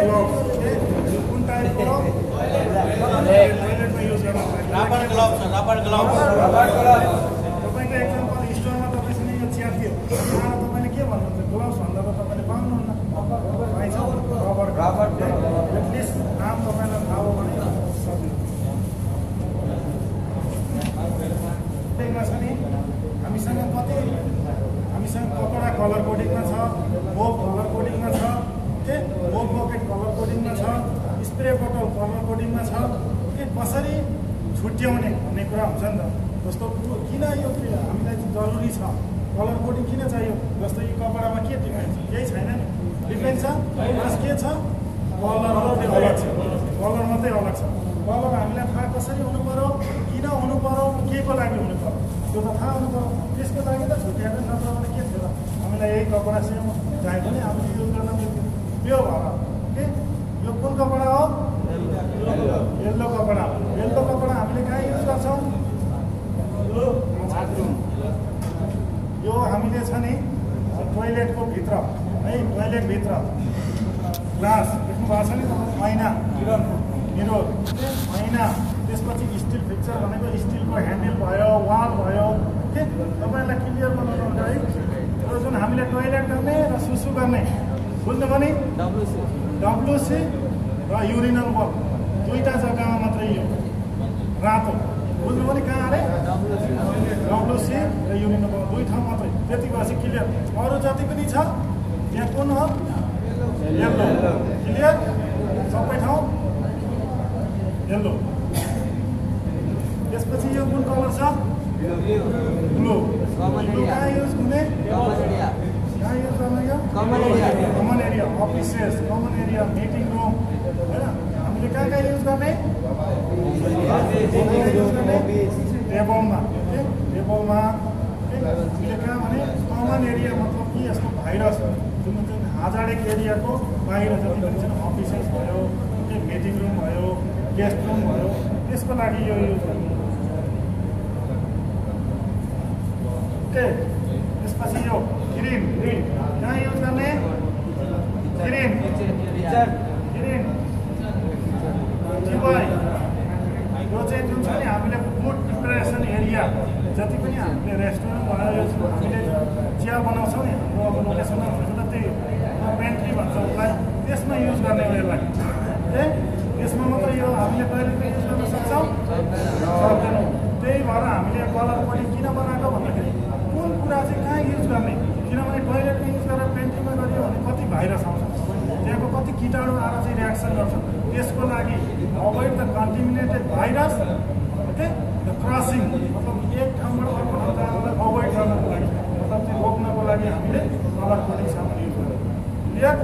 Glove कुन टाइपको टोयलेटमा use गर्न रबर ग्लोभ तपाईँको एक्जाम्पल स्टोरमा तपाईँसँग यो चिया थियो तपाईँले के भन्नुहुन्छ ग्लोभ्स भन्दा त तपाईँले पाउनुहुन्न पाइन्छ रबर एटलिस्ट नाम तपाईँलाई थाहा हो भने सजिलो छ नि हामीसँग कपडा कलर कोडिङमा छ मोब कलर कोडिङमा छ के मोब बकेट कलर कोडिङमा छ स्प्रे बोतल कलर कोडिङमा छ के कसरी छुट्याउने भन्ने कुरा हुन्छ नि त जस्तो किन यो हामीलाई जरुरी छ कलर कोडिङ किन चाहियो जस्तो यो कपडामा के डिफरेन्स छ केही छैन नि डिफरेन्स छ प्लस के छ कलर मात्रै अलग छ कलर मात्रै अलग छ कलर हामीलाई थाहा कसरी हुनु पर्यो किन हुनु पर्यो के को लागि हुनु पर्यो त्यो त थाहा हुनु पर्यो त्यसको लागि त छुट्याएको नत्र भने के थियो हामीलाई यही कपडा सेम चाहियो भने हामीले युज गर्न मिल्थ्यो त्यो भएर के यो कुन कपडा हो येल्लो कपडा हामीले कहाँ युज गर्छौँ यो हामीले छ नि टोइलेटको भित्र है टोइलेटभित्र ग्लास देख्नु भएको छ नि ऐना मिरर ऐना त्यसपछि स्टिल फिक्चर भनेको स्टिलको ह्यान्डल भयो वाल भयो के तपाईँलाई क्लियर बनाउनु हुन्छ है र जुन हामीले टोइलेट गर्ने र सुसु गर्ने बुझ्नुभयो नि डब्लुसी र युरिनल बल दुईवटा जग्गामा मात्रै यो रातो बुझ्नुभयो नि कहाँ अरे डब्लुसी र युरिनल बल दुई ठाउँ मात्रै त्यति भएपछि क्लियर अरू जति पनि छ यहाँ कुन हो येल्लो क्लियर सबै ठाउँ येल्लो त्यसपछि यो कुन कलर छ ब्लू कहाँ युज हुने कहाँ युज गर्ने यो common area offices common area meeting room होइन हामीले कहाँ युज गर्ने टेबलमा हामीले कहाँ भने कमन एरिया मतलब कि यसको भाइरस जुन हाजार्डिक एरियाको बाहिर जति पनि छ अफिसेस भयो मिटिङ रुम भयो गेस्ट रुम भयो त्यसको लागि यो युज गर्ने ओके त्यसपछि यो ग्रिन कहाँ युज गर्ने ग्रिन यो चाहिँ जुन छ नि हामीले फुड प्रिपरेसन एरिया जति पनि हामीले रेस्टुरेन्ट बनायो हामीले चिया बनाउँछौँ नि हाम्रो अब लोकेसनमा भनेको त त्यही पेन्ट्री भन्छ उसलाई त्यसमा युज गर्ने हो यसलाई यसमा मात्रै यो हामीले टोइलेटमा युज गर्न सक्छौँ सक्दैनौँ त्यही भएर हामीले कलर कोडिङ किन बनाएको भन्दाखेरि कुन कुरा चाहिँ कहाँ युज गर्ने किनभने टोइलेटमा युज गरेर पेन्ट्रीमा गरियो भने कति भाइरस आउँछ त्यहाँको कति कीटाणु आएर चाहिँ रियाक्सन गर्छ त्यसको लागि avoid the contaminated virus okay the crossing मतलब एक ठाउँबाट अर्को ठाउँ जानलाई अभोइड गर्नको लागि मतलब चाहिँ रोक्नको लागि हामीले कलर कोडिङ सामान युज गर्छौँ क्लियर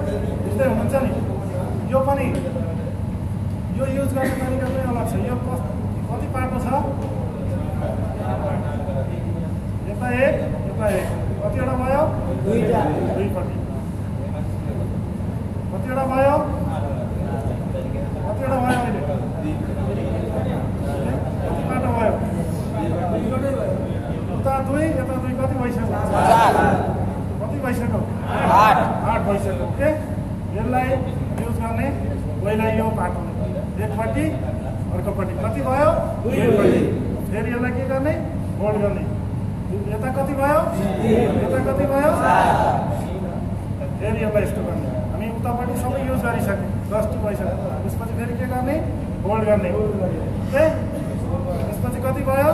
बुझ्दै हुनुहुन्छ नि यो पनि यो युज गर्ने तरिका पनि अलग छ यो कति पाटो छ यता एक कतिवटा भयो दुईपट्टि कतिवटा भयो अहिले कति पाटो भयो उता दुई यता दुई कति भइसक्यो कति भइसक्यो 8 भइसक्यो ओके यसलाई युज गर्ने पहिला यो पाटो एकपट्टि अर्कोपट्टि कति भयो फेरि यसलाई के गर्ने होल्ड गर्ने यता कति भयो फेरि यसलाई यस्तो गर्ने हामी उतापट्टि सबै युज गरिसक्यौँ 10 भइसक्यो त्यसपछि फेरि के गर्ने होल्ड गर्ने ओके त्यसपछि कति भयो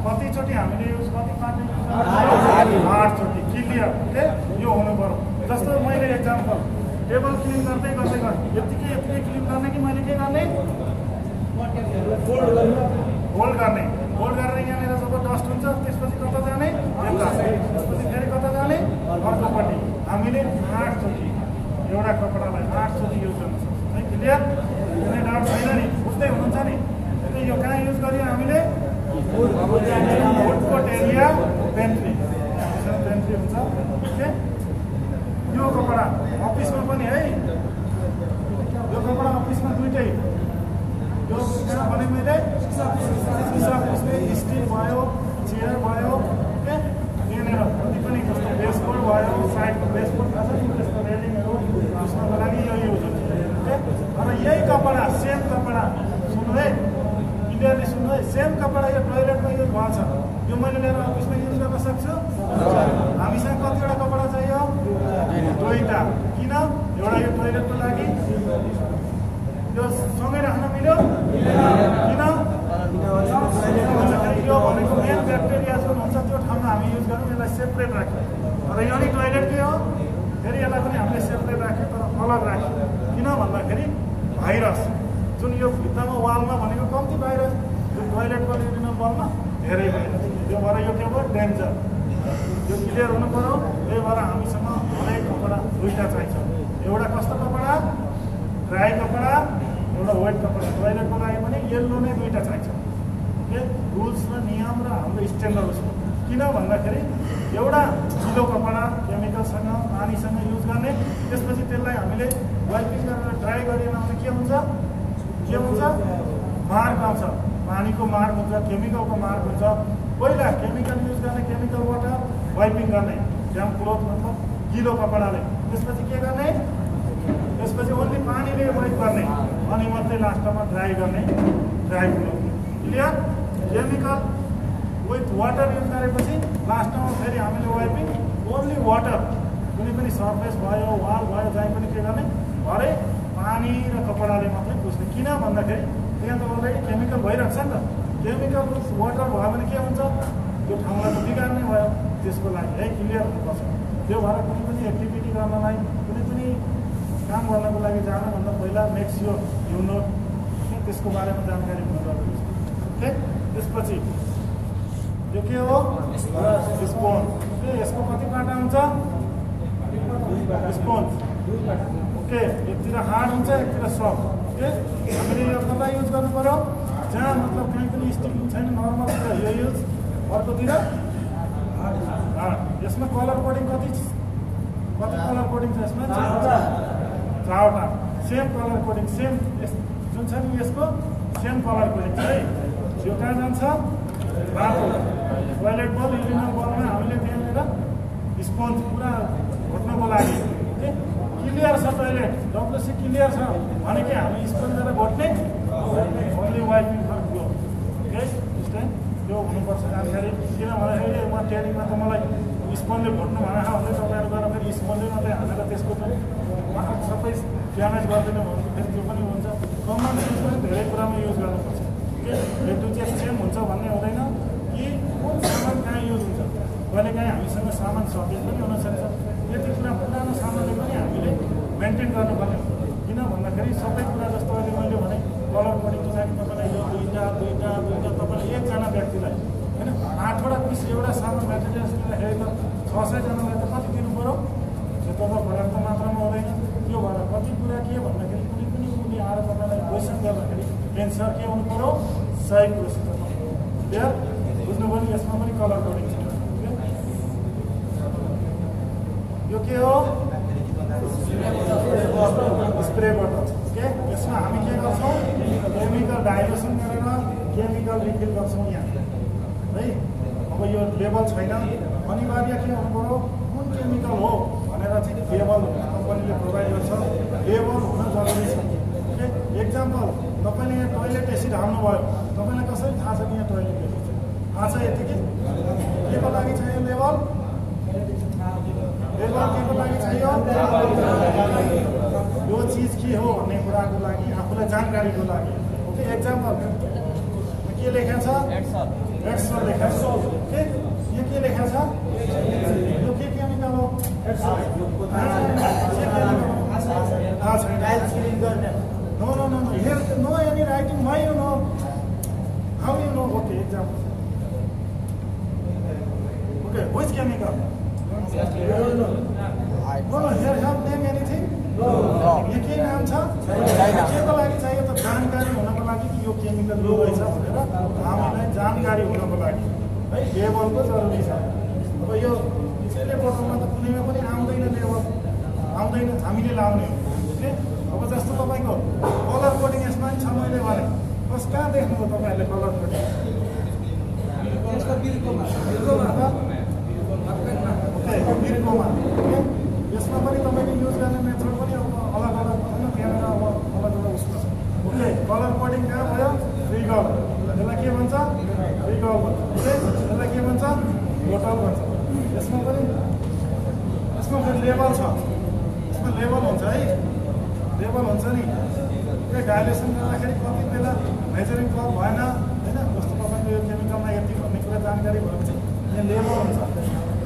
कतिचोटि हामीले युज कति पार्टी 8 चोटि क्लियर ओके यो हुनु पर्यो जस्तो मैले एक्जाम्पल टेबल क्लिन गर्दै यतिकै क्लिन गर्ने कि मैले के गर्ने होल्ड गरेर यहाँनिर जब डस्ट हुन्छ त्यसपछि कता जाने त्यसपछि फेरि कता जाने अर्कोपट्टि हामीले 8 चोटि एउटा कपडालाई 8 चोटि युज गर्न सक्छौँ है क्लियर कुनै डाउट छैन नि बुझ्दै हुनुहुन्छ नि यो कहाँ युज गरियो हामीले फुडकोर्ट एरिया पेन्ट्री हुन्छ ओके यो कपडा अफिसमा पनि है यो कपडा अफिसमा दुईटै यो भने मैले स्टिल भयो चेयर भयो यो मैले लिएर अफिसमा युज गर्न सक्छु। हामीसँग कतिवटा कपडा चाहियो? 2टा। किन? एउटा यो टोइलेटको लागि, यो सँगै राख्न मिल्यो? किन? यो भनेको मेन ब्याक्टेरिया जुन हुन्छ त्यो ठाउँमा हामी युज गर्छौँ, यसलाई सेपरेट राख्यौँ। तर यो नि टोइलेटकै हो, फेरि यसलाई पनि हामीले सेपरेट राख्यौँ तर अलग राख्यौँ। किन भन्दाखेरि भाइरस जुन यो भित्तामा वालमा भनेको कम्ती भाइरस, जुन टोइलेटको युरिनल वालमा धेरै भाइरस। यो भएर यो के भयो? डेन्जर। यो क्लियर हुनु पऱ्यो। त्यही भएर हामीसँग हरेक कपडा 2टा चाहिन्छ। एउटा कस्तो कपडा? ड्राई कपडा, एउटा वेट कपडा। टोइलेटको लागि पनि येल्लो नै 2टा चाहिन्छ। के रुल्स र नियम र हाम्रो स्ट्यान्डर्ड छ। किन भन्दाखेरि एउटा चिलो कपडा केमिकलसँग पानीसँग युज गर्ने, त्यसपछि त्यसलाई हामीले वाइपिङ गरेर ड्राई गरिएन भने के हुन्छ? मार्क आउँछ। पानीको मार्क हुन्छ, केमिकलको मार्क हुन्छ। पहिला केमिकल युज गर्ने, केमिकल वाटर वाइपिङ गर्ने, ड्याम क्लोथ मतलब गिलो कपडाले। त्यसपछि के गर्ने? त्यसपछि ओन्ली पानीले वाइप गर्ने, अनि मात्रै लास्टमा ड्राई गर्ने, dry cloth. Clear? Chemical with water use गरेपछि लास्टमा फेरि हामीले वाइपिङ ओन्ली वाटर, कुनै पनि सर्फेस भयो, वाल भयो, जहीँ पनि के गर्ने? भरे पानी र कपडाले मात्रै पुस्ने। किन भन्दाखेरि त्यहाँ त अलरेडी केमिकल भइरहेको छ नि त। केमिकल वाटर भयो भने के हुन्छ? त्यो ठाउँलाई त बिगार्ने भयो। त्यसको लागि है क्लियर हुनुपर्छ। त्यो भएर कुनै पनि एक्टिभिटी गर्नलाई, कुनै पनि काम गर्नको लागि जानुभन्दा पहिला मेक स्योर यु नो त्यसको बारेमा जानकारी हुनु जरुरी छ। ओके, त्यसपछि यो के हो? स्पोन्ज। यसको कति पाटा हुन्छ? स्पोन्ज। ओके, एकतिर हार्ड हुन्छ, एकतिर सफ्ट। ओके, हामीले यो कता युज गर्नु पर्यो? जहाँ मतलब कहीँ पनि स्टिकिङ छैन, नर्मल छ यो युज। अर्कोतिर हार्ड। यसमा कलर कोडिङ कति कलर कोडिङ छ यसमा? 4वटा। सेम कलर कोडिङ, सेम जुन छ नि यसको सेम कलर कोडिङ छ है। यो कहाँ जान्छ? बाथरुम। टोइलेट बल, युरिनल बलमा हामीले त्यहाँनिर स्पोन्ज पुरा घोट्नको लागि। ओके, क्लियर छ टोइलेट, डब्लुसी क्लियर छ भने कि हामी स्पोन्ज गरेर घोट्ने, ओन्ली वाइपिङ फर ग्लो। ओके, यो हुनुपर्छ जानकारी। किन भन्दाखेरि म ट्रेनिङमा त मलाई स्पोन्जले घोट्नु भनेर भने तपाईँहरू गएर फेरि स्पोन्जले मात्रै हालेर त्यसको चाहिँ सबै ड्यामेज गरिदिनु भने फेरि त्यो पनि हुन्छ। कमन सेन्स पनि धेरै कुरामा युज गर्नुपर्छ। ओके, रेड टु चाहिँ सेम हुन्छ भन्ने हुँदैन कि कुन सामान कहाँ युज हुन्छ। कहिलेकाहीँ हामीसँग सामान सकेज पनि हुनसक्छ। यति कुरा पुरानो सामानले पनि हामीले मेन्टेन गर्नुपर्ने हुन्छ। किन भन्दाखेरि सबै कुरा जस्तो अहिले मैले भने कलर कोडिङको लागि तपाईँलाई यो 2टा तपाईँले 1जना व्यक्तिलाई होइन 8वटा पिस एउटा सामान मेटेरियल्स लिँदाखेरि त 600जनालाई त कति दिनु पऱ्यो? त्यो तपाईँ पर्याप्त मात्रामा हुँदैन। त्यो भएर कति कुरा के भन्दाखेरि कुनै पनि उसले आएर तपाईँलाई क्वेसन गर्दाखेरि एन्सर के हुनु पऱ्यो? सही प्रोसिजर। क्लियर? बुझ्नुभयो नि? यसमा पनि कलर कोडिङ छ। यो के हो? स्प्रे बोतल। ओके, यसमा हामी के गर्छौँ? केमिकल डाइल्युसन गरेर केमिकल रिफिल गर्छौँ यहाँ है। अब यो लेबल छैन, अनिवार्य के हुनु पऱ्यो? कुन केमिकल हो भनेर चाहिँ लेबल कम्पनीले प्रोभाइड गर्छ, लेबल हुन जरुरी छ। ओके, एक्जाम्पल तपाईँले यहाँ टोइलेट एसिड हाल्नुभयो, तपाईँलाई कसरी थाहा छ कि यहाँ टोइलेट एसिड छ? थाहा छ यतिकै। के को लागि चाहियो लेबल? लेबल के को लागि चाहियो? यो चिज के हो भन्ने कुराको लागि, आफूलाई जानकारीको लागि। ओके, एक्जाम्पल के लेखा छ? एक्सल लेखा छ। ओके, यो के लेखा छ? यो के केमिकल हो? No. Here, no any writing. Why you know? How you know? Okay, example. Okay, which chemical? No. Here have name anything? No. ये के नाम छ? के को लागि चाहियो त? जानकारी हुनको लागि कि यो केमिकल यो रहेछ भनेर हामीलाई जानकारी हुनको लागि है लेबलको जरुरी छ। अब यो स्प्रे बोतलमा त कुनैमा पनि आउँदैन लेबल, आउँदैन, हामीले लाउने हो। ओके, अब जस्तो तपाईँको कलर कोडिङ यसमा पनि छ। मैले भने कस कहाँ देख्नुभयो तपाईँहरूले कलर कोडिङ? बिर्कोमा। यसमा पनि तपाईँले युज गर्ने मेथड पनि अब अलग अलग होइन, त्यहाँनिर अब अलग अलग उसको छ। ओके, कलर कोडिङ कहाँ भयो? रिगल। यसलाई के भन्छ? रिगल भन्छ। ओके, यसलाई के बोतल भन्छ यसमा पनि लेबल छ यसमा लेबल हुन्छ है लेबल हुन्छ नि त्यो डाइलेसन गर्दाखेरि कति बेला मेजरिङ कप भएन होइन जस्तो तपाईँको यो केमिकलमा यति भन्ने कुरा जानकारी भएपछि यहाँ लेबल हुन्छ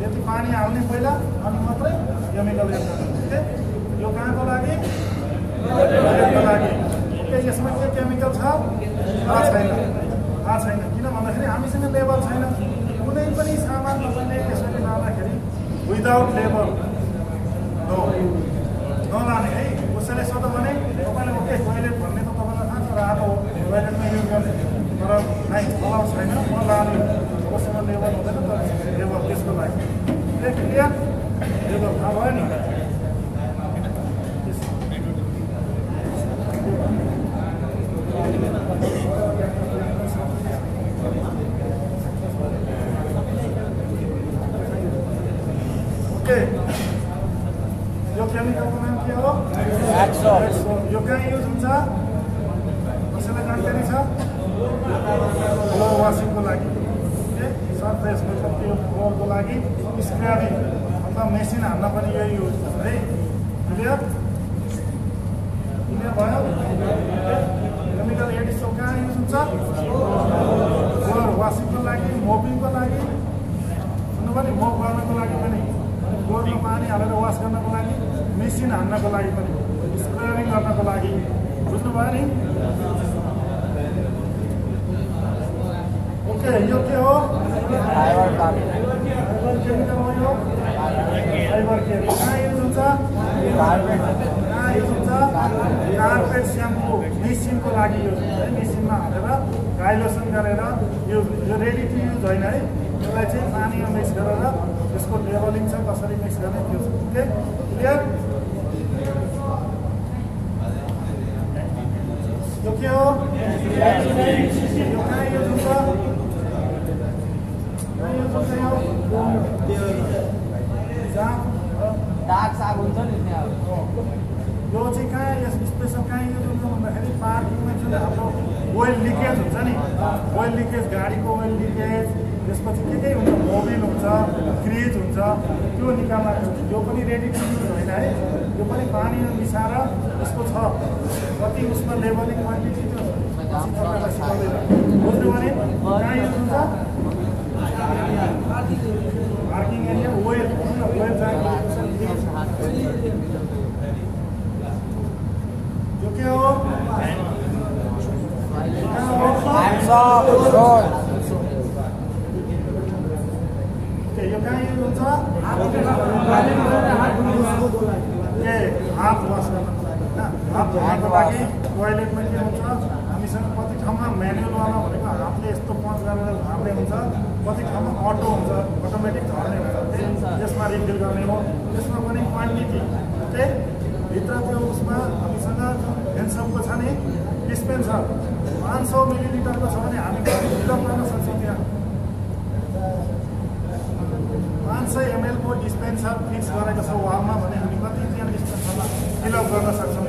यति पानी हाल्ने पहिला अनि मात्रै केमिकल एड गर्नु यो कहाँको लागि यसमा के केमिकल छ थाहा छैन किन भन्दाखेरि हामीसँग लेबल छैन कुनै पनि सामान तपाईँले यसरी लाँदाखेरि विदाउट लेबल नलाने है कसैले सोध्यो भने तपाईँले ओके टोइलेट भन्ने त तपाईँलाई थाहा छ रातो टोइलेटमा युज गर्ने तर नाइ अलाउ छैन म लाने कोसँग लेबल हुँदैन तर लेबल त्यसको लागि क्लियर लेबल थाहा भयो नि यो केमिकलको नाम के हो यो कहाँ युज हुन्छ कसैलाई जानकारी छ फ्लोर वासिङको लागि सरफेस मतलब त्यो फ्लोरको लागि स्क्रैबिङ अथवा मेसिन हाल्न पनि यो युज हुन्छ है क्लियर भयो केमिकल एडिसन कहाँ युज हुन्छ फ्लोर वासिङको लागि मोपिङको लागि सुन्नु पनि मोप गर्नको लागि पनि फ्लोरमा पानी हालेर वास गर्नको लागि मेसिन हान्नको लागि पनि स्क्रैबिङ गर्नको लागि बुझ्नुभयो नि ओके यो के हो फाइबर केमिकल हो यो फाइबर केमिकल कहाँ युज हुन्छ कार्पेट स्याम्पू मेसिनको लागि युज हुन्छ है मेसिनमा हालेर डाइल्युसन गरेर यो रेडी टु युज होइन है यसलाई चाहिँ पानीमा मिक्स गरेर यसको लेबलिङ छ कसरी मिक्स गर्ने त्यो छ ओके क्लियर यो के हो यो कहाँ युज हुन्छ दाग साग हुन्छ नि त्यहाँ यो चाहिँ कहाँ यस स्पेसल कहाँ युज हुन्छ भन्दाखेरि पार्किङमा चाहिँ हाम्रो ओइल लिकेज हुन्छ नि ओइल लिकेज गाडीको ओइल लिकेज त्यसपछि के हुन्छ मोबिल हुन्छ ग्रिज हुन्छ त्यो निकाल्न यो पनि रेडी टु युज होइन है यो पनि पानीमा मिसाएर यसको छ कति उसमा लेबलिङ क्वान्टिटी त्यो तपाईँलाई सिकाउँदैन बुझ्नु भने कहाँ युज हुन्छ पार्किङ एरिया ओइल यो के हो यो कहाँ युज हुन्छ हात वास गर्नको लागि हात धुनको लागि टोइलेटमा के हुन्छ हामीसँग कति ठाउँमा म्यानुअलवाला भनेको हातले यस्तो पच गरेर झार्ने हुन्छ कति ठाउँमा अटो हुन्छ अटोमेटिक झर्ने हुन्छ त्यसमा रिफिल गर्ने हो त्यसमा पनि क्वान्टिटी ओके भित्र त्यो उसमा हामीसँग हेन्डसमको छ नि डिस्पेन्सर 500 मिलिलिटरको छ भने हामी फिलअप गर्न सक्छौँ त्यहाँ 500 ml को डिस्पेन्सर फिक्स गरेको छ वालमा भने हामी कति त्यहाँ डिस्पेन्सरमा फिलअप गर्न सक्छौँ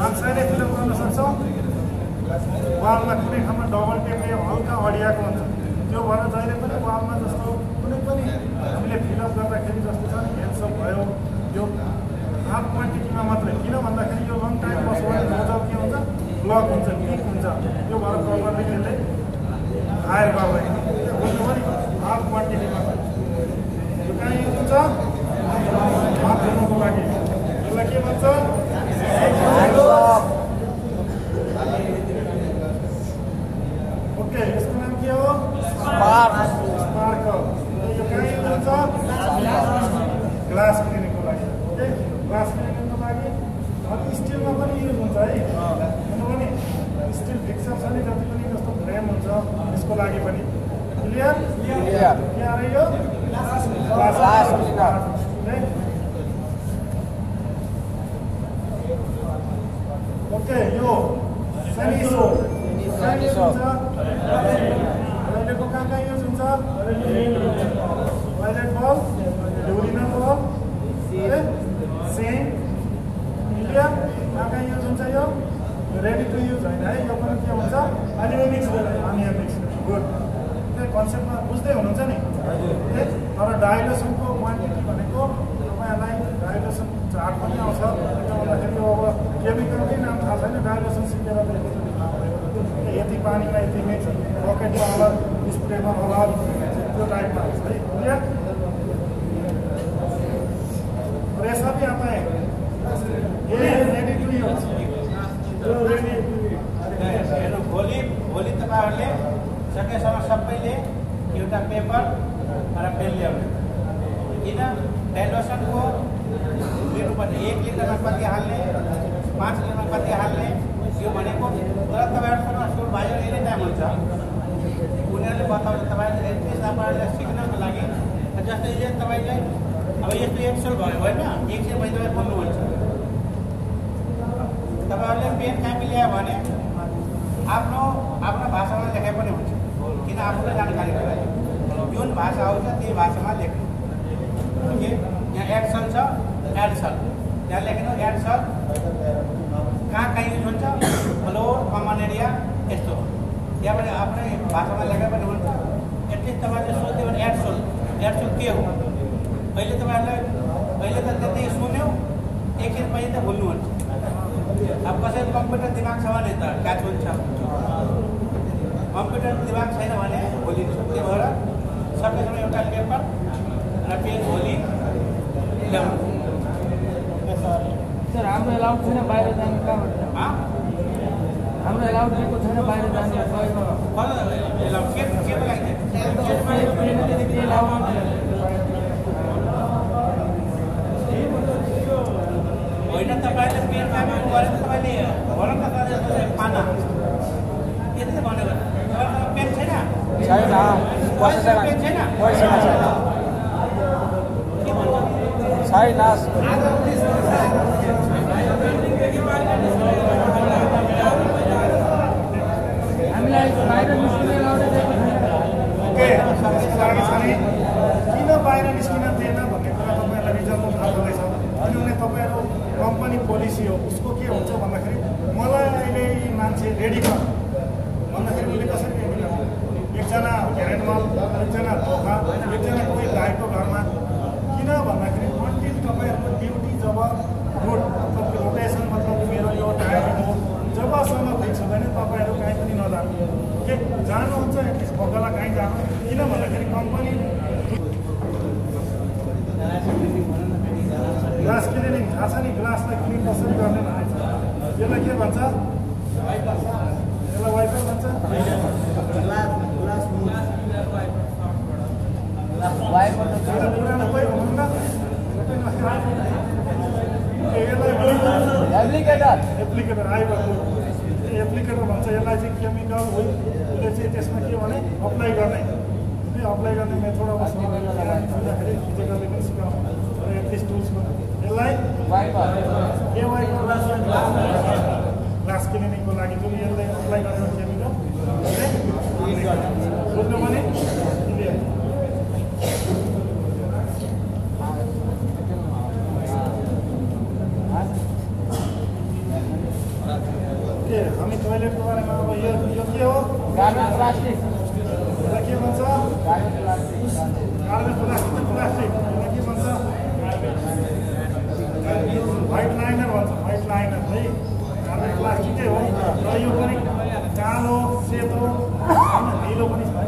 500 नै फिलअप गर्न सक्छौँ वालमा कुनै ठाउँमा डबल टेपले हल्का अडियाको हुन्छ त्यो भएर जहिले पनि वालमा जस्तो कुनै पनि हामीले फिलअप गर्दाखेरि जस्तो छ नि हेन्डसप भयो यो हाफ क्वान्टिटीमा मात्रै किन भन्दाखेरि यो लङ टाइम बस्यो भने नोजल के हुन्छ ब्लक हुन्छ लिक हुन्छ त्यो भएर प्रपरली त्यसले हायर गर्दैन बुझ्नु पनि हाफ क्वान्टिटीमा यो कहाँ युज हुन्छ हात धुनुको लागि यसलाई के भन्छ ओके यसको नाम के हो स्पार्कल यो कहाँ युज हुन्छ ग्लास क्लिनिङको लागि ओके ग्लास क्लिनिङको लागि अनि स्टिलमा पनि युज हुन्छ है किनभने स्टिल फिक्सर छ नि जति पनि जस्तो फ्रेम हुन्छ यसको लागि पनि क्लियर के अरे यो ओके यो सेनिसो हुन्छ टोइलेटको कहाँ युज हुन्छ टोइलेट बल युरिनल बल सेम क्लियर कहाँ युज हुन्छ यो रेडी टु युज होइन है यो पनि के हुन्छ अहिले मिक्स गरेर हामी मिक्स गुड कन्सेप्टमा बुझ्दै हुनुहुन्छ नि तर डाइलेसनको क्वान्टिटी भनेको तपाईँहरूलाई डाइलेसन चार्ट पनि आउँछ भन्दाखेरि अब केमिकलकै नाम थाहा छैन डाइलेसन सिकेर यति पानीमा यति मिक्स पकेटमा अलग स्प्रेमा अलग त्यो टाइपमा हुन्छ है क्लियर और ऐसा भी आता है ये रेडी टू यूज रेडी भोलि तपाईँहरूले सकेसम्म सबैले एउटा पेपर र पेन ल्याउने किन डाइल्युसनको लिनुपर्ने 1 लिटरमा कति हाल्ने 5 लिटरमा कति हाल्ने यो भनेको तर तपाईँहरूसँग सुपरभाइजर एनी टाइम हुन्छ उनीहरूले बताउँछ तपाईँहरूले एटलिस्ट तपाईँहरूले सिक्नको लागि जस्तै यो तपाईँले अब यस्तो एक्सेल भयो होइन एक्सेल पनि तपाईँ बोल्नुहुन्छ तपाईँहरूले पेन कापी ल्यायो भने आफ्नो भाषामा लेखाइ पनि हुन्छ किन आफूलाई जानकारी गरायो जुन भाषा आउँछ त्यही भाषामा लेख्नु ओके यहाँ एडसल छ एडसल यहाँ लेख्नु एडसल कहाँ युज हुन्छ फ्लोर कमन एरिया यस्तो त्यहाँबाट आफ्नै भाषामा लेखाइ पनि हुन्छ एटलिस्ट तपाईँले सोध्यो भने एडसल के हो अहिले तपाईँहरूलाई अहिले त त्यति सुन्यो एकछिन पछि त भुल्नुहुन्छ अब कसैको कम्प्युटर दिमाग छ भने त क्याच हुन्छ कम्प्युटर दिमाग छैन भने भोलिन्छ त्यही भएर सबैसँग एउटा पेपर र पेन भोलि ल्याउनु सर हाम्रो एलाउड छैन बाहिर जानु कहाँबाट हाम्रो एलाउड दिएको छैन बाहिर जानु होइन तपाईँले पेन कापी गरेर तपाईँले भन न पाना यति त भनेको तपाईँसँग पेन छैन पेन छैन के भन्छ हामीलाई बाहिर निस्किने एलाउड दिएको छैन किन बाहिर निस्किन दिएन भन्ने कुरा तपाईँहरूलाई रिजल्टमा थाहा हुँदैछ किनभने तपाईँहरू कम्पनी पोलिसी हो उसको के हुन्छ भन्दाखेरि मलाई अहिले यी मान्छे रेडी छ भन्दाखेरि उसले कसरी रेडी गर्छ एकजना ग्यारेन्टमल एकजना धोका एकजना कोही गाईको घरमा किन भन्दाखेरि अन्तिम तपाईँहरूको ड्युटी जब रोटेसन मतलब मेरो यो टाइम हो जबसम्म फिक्स हुँदैन तपाईँहरू कहीँ पनि नजानु के जानुहुन्छ एटलिस्ट भोकला कहीँ जानु किन भन्दाखेरि कम्पनी ग्लास क्लिनिङ थाहा छ नि ग्लासलाई क्लिन कसरी गर्ने भनेको छ यसलाई के भन्छ यसलाई वाइपर भन्छ पुरानो कोही हुनुहुन्न एप्लिकेटर एप्लिकेटर भन्छ यसलाई चाहिँ केमिकल हो उसले चाहिँ त्यसमा के भने अप्लाई गर्ने मेथड अब बुझ्दाखेरि फिजिकली पनि सिकाउनु एटलिस्ट टुल्सको यसलाई ग्लास क्लिनिङको लागि जुन यसले अप्लाई गरेर केमिकल बुझ्नु भने के हामी टोइलेटको बारेमा अब यो के हो गार्बेज प्लास्टिक यसलाई के भन्छ गार्बेज प्लास्टिक यसलाई के भन्छ व्हाइट लाइनर भन्छ व्हाइट लाइनर है गार्बेज प्लास्टिकै हो र यो पनि कालो सेतो नीलो पनि छ है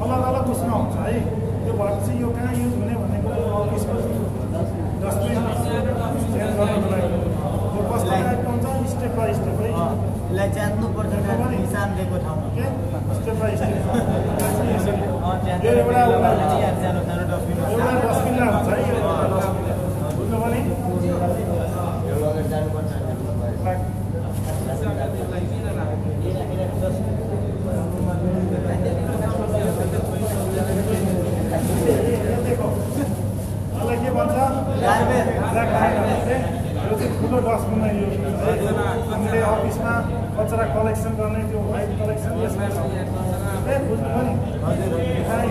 अलग अलग उसमा हुन्छ है त्यो भएपछि यो कहाँ युज हुने भन्ने कुरा यो अफिसको डस्टबिन चेन्ज गर्नको लागि यो कस्तो टाइपको हुन्छ स्टेप बाई स्टेप है यसलाई च्यात्नुपर्छ निशान दिएको ठाउँमा के स्टेप बाई स्टेप यो एउटा डस्टबिनमा हुन्छ है यो बुझ्नु भने यसलाई के भन्छ यो चाहिँ ठुलो डस्टबिनमा युज हुन्छ हामीले अफिसमा कचरा कलेक्सन गर्ने त्यो व्हाइट कलेक्सन यसमा बुझ्नु पनि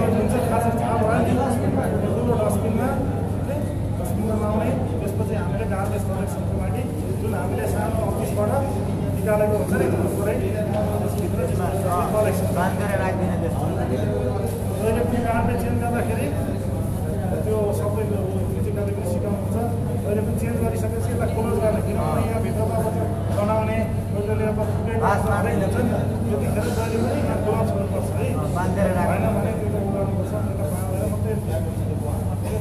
यो जुन चाहिँ खास थाहा भयो नि ठुलो डस्टबिनमा लाउने त्यसपछि हामीले गार्बेज कलेक्सनको लागि जुन हामीले सानो अफिसबाट निकालेको हुन्छ नि पुरै त्यसभित्र कलेक्सन बाँध गरेर राख्दिनँ त्यस्तो भन्दाखेरि जहिले पनि यहाँ ग्लोभ्स हुनुपर्छ है बाँधेर राख्नु। भएन भने त्यो त गर्नुपर्छ त्यो बाँधेर मात्रै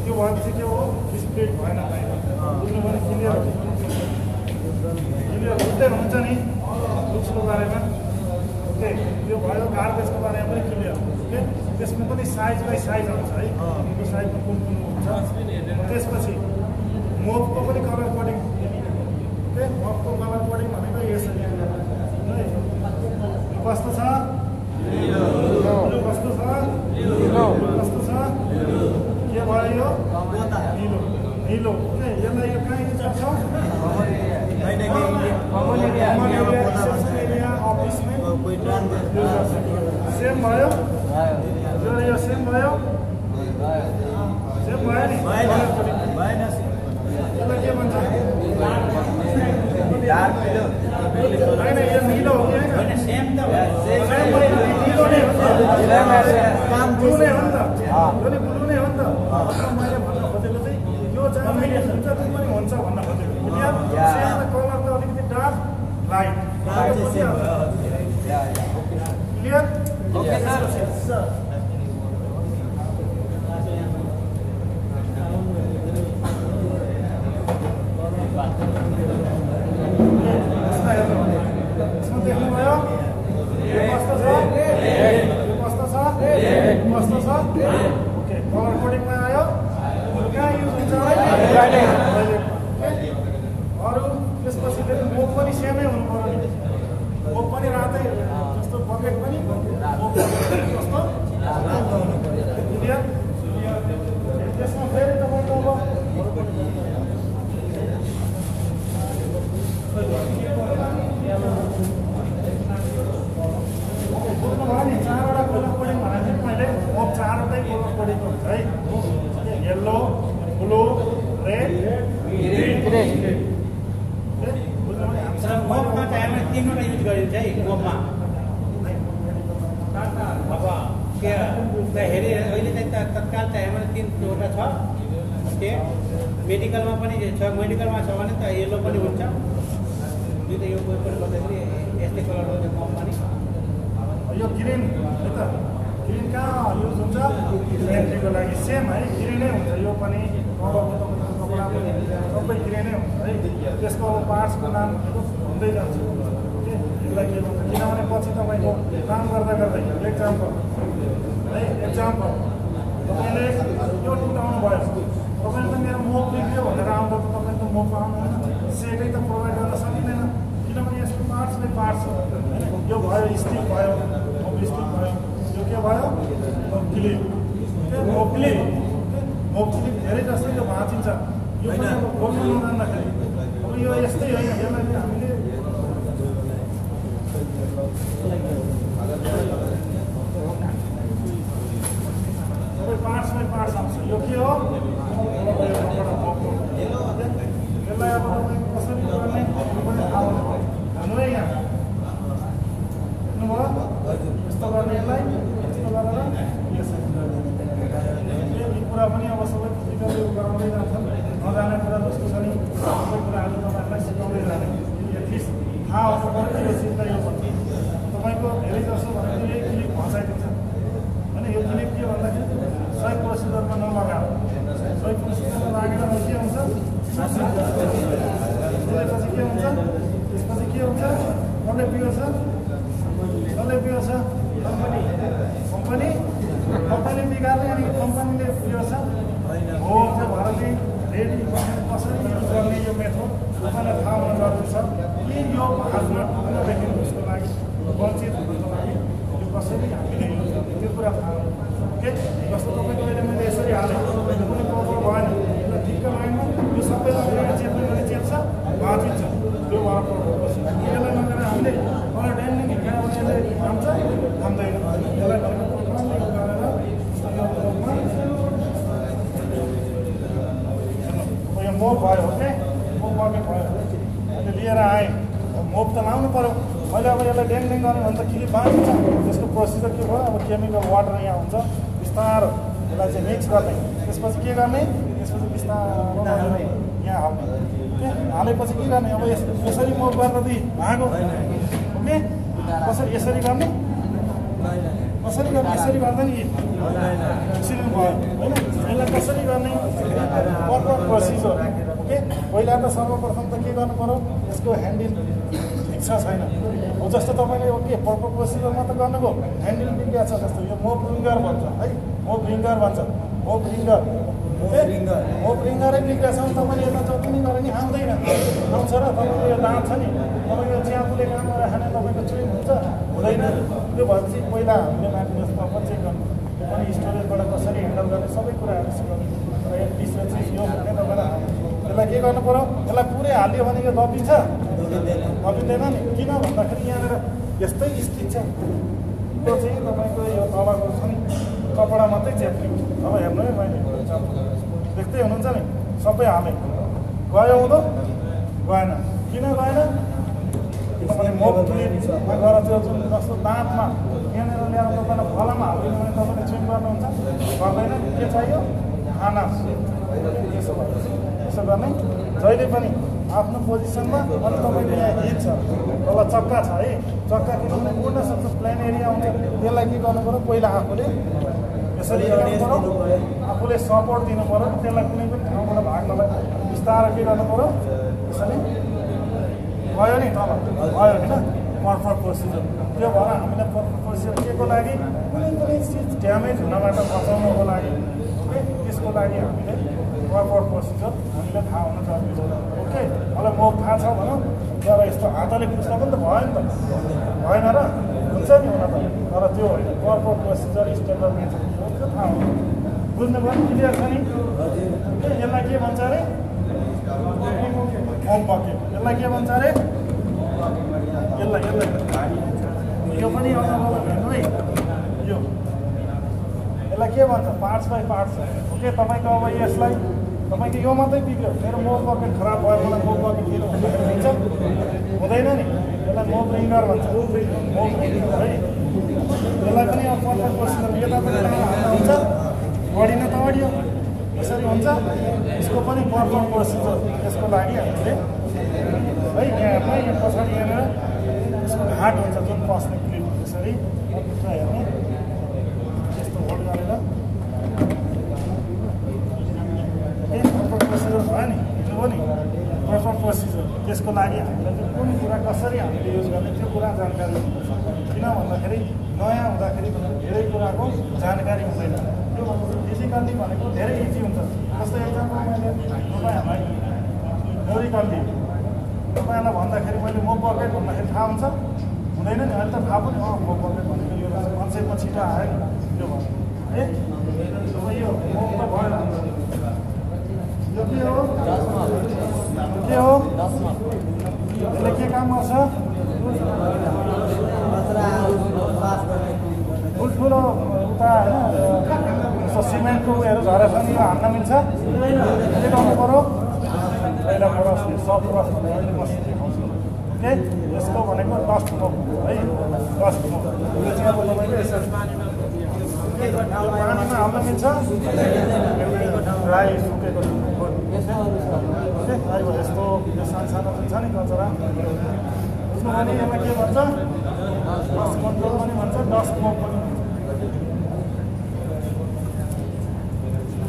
त्यो भएपछि के हो स्प्रेड भएन बाहिर बुझ्नु भने क्लियर हुँदै हुन्छ नि बुक्सको बारेमा ओके त्यो भयो गार्बेजको बारेमा पनि क्लियर ओके त्यसमा पनि साइज बाई साइज आउँछ है त्यो साइजमा कुन कुन हुन्छ त्यसपछि मोपको पनि कलर कोडिङ ओके मोपको कलर कोडिङ भनेको यसरी है कस्तो छ कस्तो छ कस्तो छ के भयो यो निलो निलो ओके यसलाई यो कहाँ युज गर्छ अफिसमै सेम भयो यो सेम भयो सेम भयो नि यसलाई के भन्छ होइन यो निलो हो कि होइन सेम त निलो नै हो काम ब्लू नै हो नि त यो नि ब्लू नै हो नि त मैले भन्न खोजेको चाहिँ यो चाहिँ हुन्छ त्यो पनि हुन्छ भन्न खोजेको सेम कलर त अलिकति dark light clear okay sir यसमा देख्नुभयो यो कस्तो छ कस्तो छ ओके कलर कोडिङमा आयो कहाँ युज हुन्छ अरू त्यसपछि फेरि मोप पनि सेमै हुनु पर्यो नि मोप पनि रातै जस्तो बकेट पनि कस्तो क्लियर त्यसमा फेरि तपाईँको बुझ्नुभयो नि चारवटा कलर कोडिङ भनेको चाहिँ मैले मोप चारवटै कलर कोडिङको हुन्छ है येल्लो ब्लू रेड मोपमा टाइममा 3वटा युज गरिन्छ है मोपमा अब के हेरी अहिले चाहिँ तत्काल टाइममा 3वटा छ ओके मेडिकलमा पनि छ मेडिकलमा छ भने त येल्लो पनि हुन्छ यो त यो पनि गर्दाखेरि यस्तै कलर हुन्छ मोपमा नि यो ग्रिन है त ग्रिन कहाँ युज हुन्छ इन्ट्रीको लागि सेम है ग्रिनै हुन्छ यो पनि कभरको तपाईँको कपडा पनि सबै ग्रिनै हुन्छ है त्यसको अब पार्ट्सको नाम हुँदै जान्छ ओके यसलाई के भन्छ किनभने पछि तपाईँको काम गर्दा गर्दै एक्जाम्पल है एक्जाम्पल तपाईँले यो टुटाउनु भयो तपाईँले त मेरो मोप बिग्रियो भनेर आउँदा त तपाईँले त मोप आउनु होइन सेकै त प्रोभाइड गर्न सकिँदैन किनभने यसको पार्ट्स बाई पार्ट्स हो यो भयो स्टिक भयो मोप स्टिक भयो यो के भयो मोप क्लिप मोप क्लिप धेरै जस्तो यो भाँचिन्छ यो पनि अब खोल्नु नजान्दाखेरि अब यो यस्तै होइन यसलाई हामीले सबै पार्ट्स बाई पार्ट्स आउँछ यो के हो यसलाई अब तपाईँको कसरी गर्ने पनि थाहा हुनु है यहाँ बुझ्नुभयो यस्तो गर्ने यसलाई यस्तो गरेर यो कुरा पनि अब सबै फिजिकली गराउँदै जान्छन् नजाने कुरा जस्तो छ नि सबै कुराहरू तपाईँहरूलाई सिकाउँदै जाने एटलिस्ट थाहा हुनु पर्यो यो चिजलाई यो भन्छ तपाईँको धेरै जसो भनेको यही क्लिप भँचाइदिन्छ होइन यो क्लिप के भन्दाखेरि सही प्रोसिजरमा नलगाएर सही प्रोसिजरमा लागेर के हुन्छ त्यसपछि के हुन्छ त्यसपछि के हुन्छ कसले बिग्छ कसले बिग्छ कम्पनी बिगार्ने अनि कम्पनीले बिग्छ हो त्यो भएर चाहिँ रेडी कसरी युज गर्ने यो मेथड तपाईँलाई थाहा हुन जरुरी छ कि यो भागमा टुक्रोदेखि उसको लागि वञ्चित हुनको लागि यो कसरी हामीले युज गर्ने त्यो कुरा थाहा हुनु ओके जस्तो तपाईँको अहिले मैले यसरी हालेँ कुनै प्रब्लम भएन यो ठिक्क लाइनमा यो सबैलाई चेप्ने गरी चेप्छ भाँचिन्छ त्यो भएर प्रब्लम बस्छ यसलाई नगरेर हामीले मलाई ड्यान्डिङ हिँडेर यसले थाम्छ थाम्दैन यसलाई गरेर यो मोप भयो ओके मोप गर्ने भयो अहिले लिएर आएँ मोप त लाउनु पऱ्यो मैले अब यसलाई ड्याङ गर्ने भने त किली बाँधिन्छ त्यसको प्रोसिजर के भयो अब केमिकल वाटर यहाँ हुन्छ बिस्तारो यसलाई चाहिँ मिक्स गर्ने त्यसपछि के गर्ने त्यसपछि बिस्तारो यहाँ हाल्ने ओके हालेपछि के गर्ने अब यसरी मोप गरेर भागो ओके कसरी यसरी गर्ने कसरी गर्ने यसरी गर्दा नि यसरी भयो होइन यसलाई कसरी गर्ने प्रपर प्रोसिजर ओके पहिला त सर्वप्रथम त के गर्नु पर्यो यसको ह्यान्डल ठिक छ छैन हो जस्तो तपाईँले ओके प्रपर प्रोसिजरमा त गर्नुभयो ह्यान्डल बिग्रिया छ जस्तो यो मोप रिङ्गर भन्छ है मोप रिङ्गर भन्छ मोप रिङ्गर मोप रिङ्गरै बिग्रिया छ भने तपाईँले यसलाई जति नै गरे नि आउँदैन आउँछ र तपाईँको यो दाँत छ नि तपाईँको च्यापुले काम गरेर खाने तपाईँको चुइङ हुन्छ हुँदैन त्यो भएपछि पहिला हामीले माथि जस्तो चेक गर्नु त्यो पनि स्टोरेजबाट कसरी ह्यान्डल गर्ने सबै कुराहरू सिकाउनु र यो विषय चाहिँ यो भने तपाईँलाई यसलाई के गर्नु पऱ्यो यसलाई पुरै हालिदियो भने यो दबिन्छ दबिँदैन नि किन भन्दाखेरि यहाँनिर यस्तै स्थित छ यो चाहिँ तपाईँको यो तलको छ नि कपडा मात्रै चेप्ने अब हेर्नु है मैले देख्दै हुनुहुन्छ नि सबै हालेँ गयो हुँदो गएन किन गएन तपाईँले मोप क्लिपमा गएर त्यो जुन जस्तो दाँतमा यहाँनिर ल्याएर तपाईँलाई फलामा हालिदिनु भने तपाईँले चुइङ गर्नुहुन्छ गर्दैन के चाहियो खाना यसो गर्ने जहिले पनि आफ्नो पोजिसनमा अनि तपाईँको यहाँ हिट छ तल चक्का छ है चक्का किनभने उड्न सक्छ प्लेन एरिया हुन्छ त्यसलाई के गर्नु पऱ्यो पहिला आफूले यसरी गर्नु पऱ्यो आफूले सपोर्ट दिनु पऱ्यो त्यसलाई कुनै पनि ठाउँबाट भाग्नलाई बिस्तारै के गर्नु पऱ्यो यसरी भयो नि तल भयो होइन प्रपर प्रोसिजर त्यो भएर हामीलाई प्रपर प्रोसिजर के को लागि कुनै पनि चिज ड्यामेज हुनबाट बचाउनको लागि ओके त्यसको लागि हामीले प्रपर प्रोसिजर हामीले थाहा हुन जरुरी छ ओके मलाई मोप थाहा छ भनौँ तर यस्तो हातले पुस्दा पनि त भयो नि त भएन र हुन्छ नि हुन त तर त्यो होइन प्रपर प्रोसिजर स्ट्यान्डर्ड मेथड त्यो थाहा हुन्छ बुझ्नुभयो क्लियर छ नि यसलाई के भन्छ अरे मोप बकेट यसलाई के भन्छ अरे यसलाई यो पनि अगाडि हेर्नु है यो यसलाई के भन्छ पार्ट्स बाई पार्ट्स ओके तपाईँको अब यसलाई तपाईँको यो मात्रै बिग्रियो मेरो मोप बकेट खराब भयो मलाई मोप बकेट किन भन्दाखेरि दिन्छ हुँदैन नि यसलाई मोप रिङ्गर भन्छ मोप रिङ्गर है यसलाई पनि अब प्रपर प्रोसिजर यतापट्टि हाल्दा हुन्छ बढी न त बढियो यसरी हुन्छ यसको पनि प्रपर प्रोसिजर यसको लागि हामीले है यहाँ पछाडि हेरेर यसको घाट हुन्छ जुन पस्ने क्लिप यसरी हेर्ने यस्तो होल्ड गरेर प्रपर प्रोसिजर भयो नि बुझ्नुभयो नि प्रपर प्रोसिजर त्यसको लागि हामीलाई चाहिँ कुन कुरा कसरी हामीले युज गर्ने त्यो कुरा जानकारी हुनुपर्छ किन भन्दाखेरि नयाँ हुँदाखेरि धेरै कुराको जानकारी हुँदैन त्यो फिजिकल्ली भनेको धेरै इजी हुन्छ जस्तो एक्जाम्पल मैले तपाईँहरूलाई न्युरिकल्ली तपाईँहरूलाई भन्दाखेरि मैले मोप बकेट भन्दाखेरि थाहा हुन्छ हुँदैन नि अहिले त थाहा पनि मोप बकेट भनेको यो कन्सेप्टमा छिटो आयो नि त्यो भयो है यो मोप त भयो यो के हो यसले के काम गर्छ ठुल्ठुलो उता होइन सिमेन्टको उयोहरू झरेछ नि यो हान्न मिल्छ के गर्नु पऱ्यो पहिला ब्रसले सफ्ट ब्रस भनेर अहिले मसिन देखाउँछु ओके यसको भनेको डस्ट मोप है डस्ट मोप यो चाहिँ अब तपाईँले यसरी पानीमा हाल्न मिल्छ ड्राई सुकेको ओके यस्तो यो सानो छ नि कचरा बुझ्नु भने यसलाई के भन्छ डस्ट कन्ट्रोल पनि भन्छ डस्ट मोप पनि भन्छ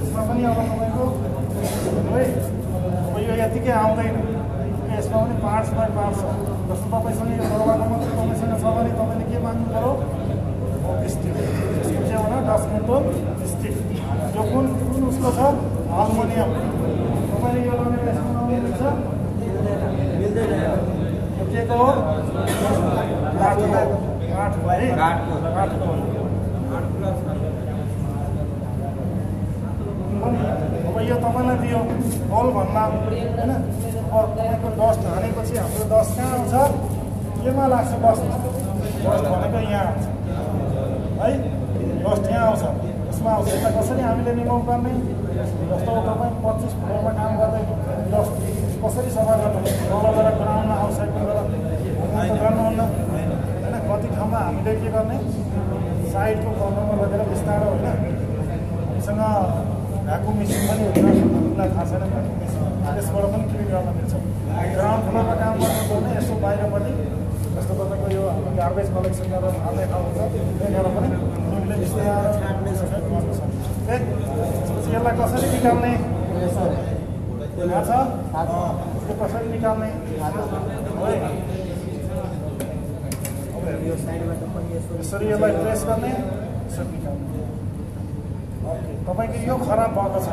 यसमा पनि अब तपाईँको है अब यो यतिकै आउँदैन यसमा पनि पार्ट्स बाई पार्ट्स छ जस्तो तपाईँसँग यो दरवाजा मात्रै तपाईँसँग छ भने तपाईँले के माग्नु पऱ्यो स्टिक यसको के भन डस्ट कन्ट्रोल स्टिक यो कुन उसको छ अल्मुनियम तपाईँले यो लगेर यसमा लाउनुहुन्छ यो के को हो काठको है काठको अब यो तपाईँलाई दियो बल भन्दा होइन अब तपाईँको डस्ट हानेपछि हाम्रो डस्ट कहाँ आउँछ केमा लाग्छ डस्ट भनेको यहाँ आउँछ है डस्ट यहाँ आउँछ यसमा आउँछ यसलाई कसरी हामीले रिमुभ गर्ने जस्तो तपाईँ 25 फ्लोरमा काम गर्दै डस्ट कसरी सफा गर्नु तलबाट ग्राउन्डमा आउटसाइडबाट गर्नुहुन्न होइन कति ठाउँमा हामीले के गर्ने साइडको कर्नरमा लगेर बिस्तारो होइन हामीसँग भ्याकुम मेसिन पनि हुन्छ हामीलाई थाहा छैन भ्याकुम मेसिन त्यसबाट पनि क्लिन गर्न मिल्छ ग्राउन्ड फ्लोरमा काम गर्नु भने यसो बाहिरपट्टि जस्तो तपाईँको यो हाम्रो गार्बेज कलेक्सन गरेर हाल्ने ठाउँ हुन्छ त्यहाँनिर पनि तिमीले बिस्तारै छाड्ने गर्नु सक्छ यसलाई कसरी निकाल्ने थाहा छ यो कसरी निकाल्ने यसरी यसलाई प्रेस गर्ने यसरी निकाल्ने ओके तपाईँको यो खराब भएको छ